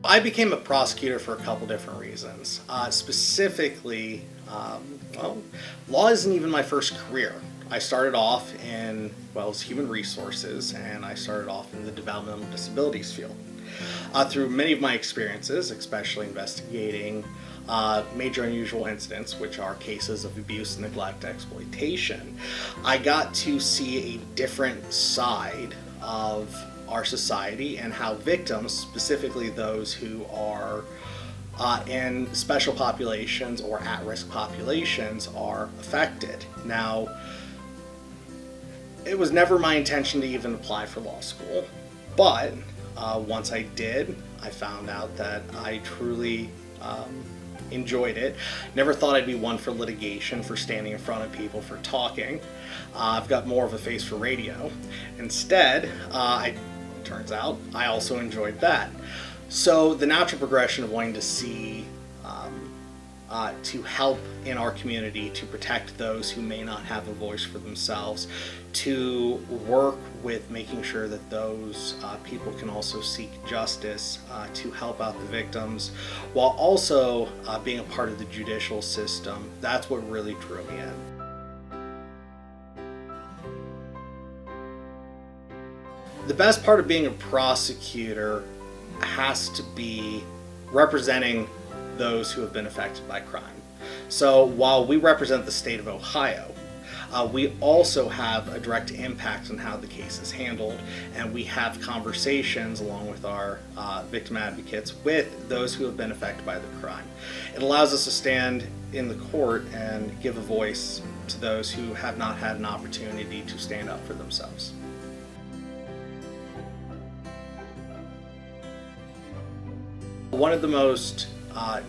I became a prosecutor for a couple different reasons. Specifically, well, law isn't even my first career. I started off in, well, it's human resources, and I started off in the developmental disabilities field. Through many of my experiences, especially investigating major unusual incidents, which are cases of abuse, neglect, exploitation, I got to see a different side of our society and how victims, specifically those who are in special populations or at-risk populations, are affected. Now, it was never my intention to even apply for law school, but once I did, I found out that I truly enjoyed it. Never thought I'd be one for litigation, for standing in front of people, for talking. I've got more of a face for radio. Instead, turns out I also enjoyed that. So the natural progression of wanting to see, to help in our community, to protect those who may not have a voice for themselves, to work with making sure that those people can also seek justice, to help out the victims, while also being a part of the judicial system, that's what really drew me in. The best part of being a prosecutor has to be representing those who have been affected by crime. So while we represent the state of Ohio, we also have a direct impact on how the case is handled, and we have conversations along with our victim advocates with those who have been affected by the crime. It allows us to stand in the court and give a voice to those who have not had an opportunity to stand up for themselves. One of the most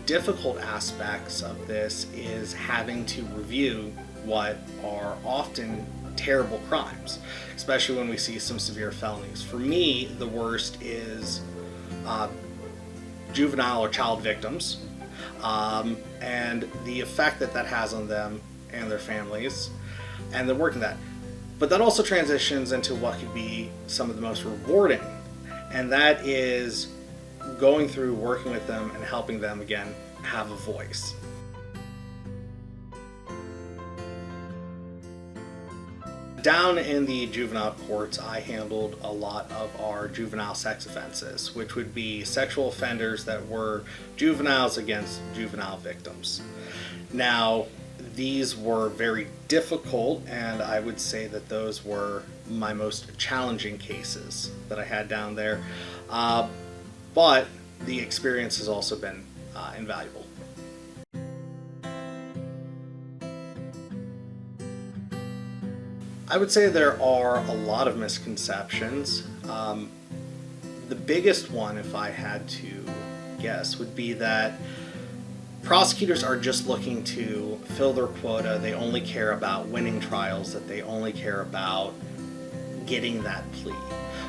difficult aspects of this is having to review what are often terrible crimes, especially when we see some severe felonies. For me, the worst is juvenile or child victims, and the effect that has on them and their families, and the work in that. But that also transitions into what could be some of the most rewarding, and that is going through, working with them, and helping them, again, have a voice. Down in the juvenile courts, I handled a lot of our juvenile sex offenses, which would be sexual offenders that were juveniles against juvenile victims. Now, these were very difficult, and I would say that those were my most challenging cases that I had down there. But the experience has also been invaluable. I would say there are a lot of misconceptions. The biggest one, if I had to guess, would be that prosecutors are just looking to fill their quota. They only care about winning trials, that they only care about getting that plea.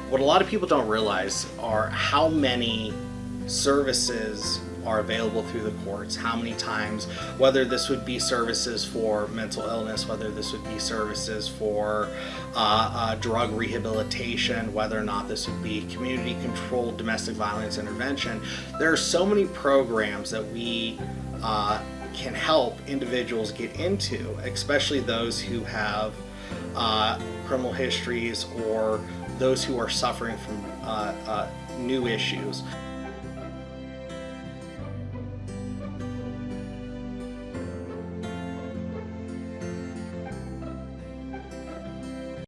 What a lot of people don't realize are how many services are available through the courts, how many times, whether this would be services for mental illness, whether this would be services for drug rehabilitation, whether or not this would be community-controlled domestic violence intervention. There are so many programs that we can help individuals get into, especially those who have criminal histories or those who are suffering from new issues.